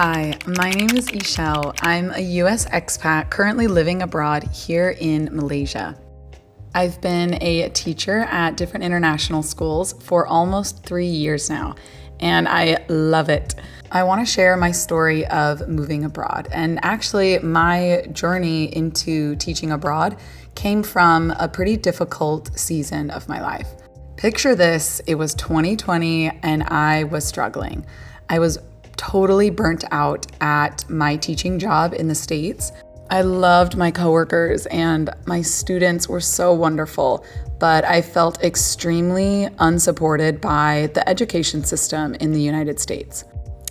Hi, my name is Ishel. I'm a US expat currently living abroad here in Malaysia. I've been a teacher at different international schools for almost 3 years now, and I love it. I want to share my story of moving abroad. And actually, my journey into teaching abroad came from a pretty difficult season of my life. Picture this, it was 2020 and I was struggling. I was totally burnt out at my teaching job in the States. I loved my coworkers and my students were so wonderful, but I felt extremely unsupported by the education system in the United States.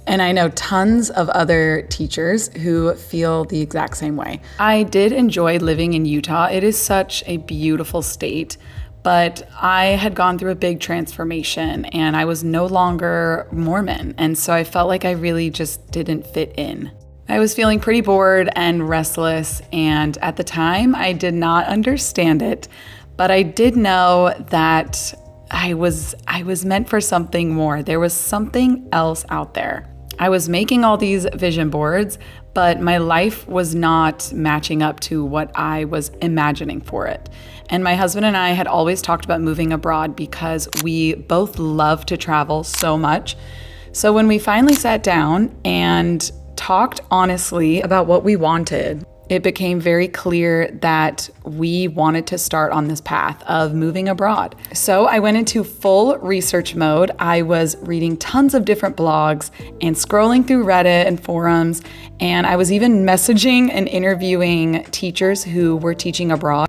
And I know tons of other teachers who feel the exact same way. I did enjoy living in Utah. It is such a beautiful state, but I had gone through a big transformation and I was no longer Mormon. And so I felt like I really just didn't fit in. I was feeling pretty bored and restless. And at the time, I did not understand it, but I did know that I was meant for something more. There was something else out there. I was making all these vision boards, but my life was not matching up to what I was imagining for it. And my husband and I had always talked about moving abroad because we both love to travel so much. So when we finally sat down and talked honestly about what we wanted, it became very clear that we wanted to start on this path of moving abroad. So I went into full research mode. I was reading tons of different blogs and scrolling through Reddit and forums, and I was even messaging and interviewing teachers who were teaching abroad.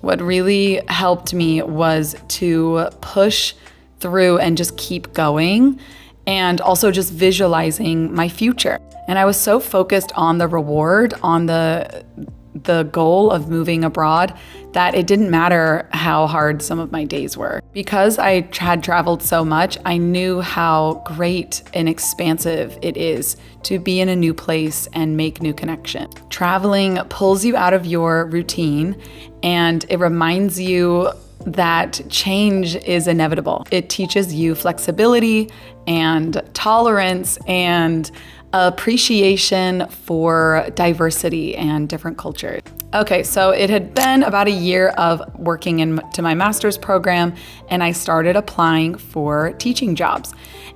What really helped me was to push through and just keep going, and also just visualizing my future. And I was so focused on the reward, on the goal of moving abroad, that it didn't matter how hard some of my days were. Because I had traveled so much, I knew how great and expansive it is to be in a new place and make new connections. Traveling pulls you out of your routine and it reminds you that change is inevitable. It teaches you flexibility and tolerance and appreciation for diversity and different cultures. Okay, so it had been about a year of working into my master's program, and I started applying for teaching jobs.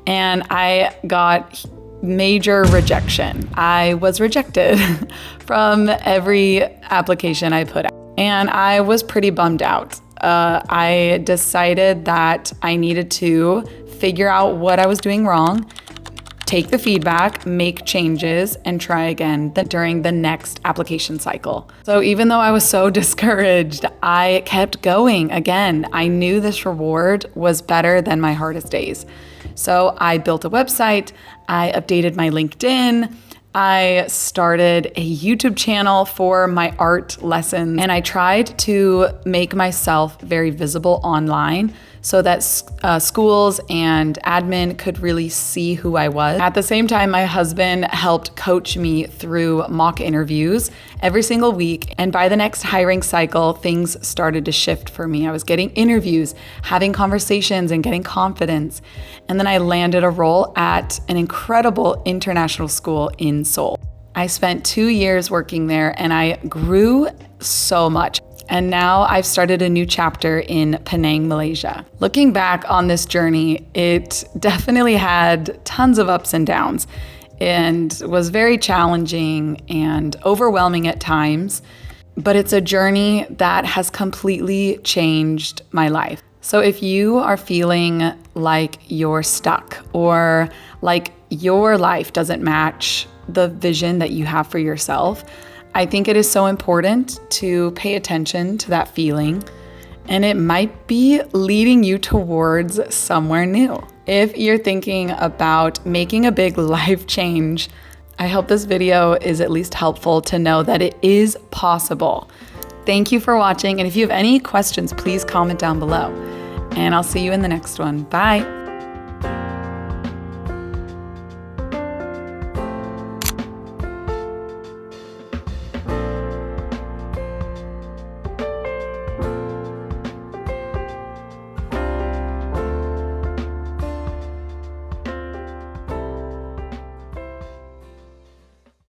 And I got major rejection. I was rejected from every application I put out, and I was pretty bummed out. I decided that I needed to figure out what I was doing wrong, take the feedback, make changes, and try again during the next application cycle. So even though I was so discouraged, I kept going again. I knew this reward was better than my hardest days. So I built a website, I updated my LinkedIn, I started a YouTube channel for my art lessons, and I tried to make myself very visible online so that schools and admin could really see who I was. At the same time, my husband helped coach me through mock interviews every single week. And by the next hiring cycle, things started to shift for me. I was getting interviews, having conversations, and getting confidence. And then I landed a role at an incredible international school in Seoul. I spent 2 years working there and I grew so much. And now I've started a new chapter in Penang, Malaysia. Looking back on this journey, it definitely had tons of ups and downs and was very challenging and overwhelming at times, but it's a journey that has completely changed my life. So if you are feeling like you're stuck or like your life doesn't match the vision that you have for yourself, I think it is so important to pay attention to that feeling, and it might be leading you towards somewhere new. If you're thinking about making a big life change, I hope this video is at least helpful to know that it is possible. Thank you for watching, and if you have any questions, please comment down below, and I'll see you in the next one. Bye.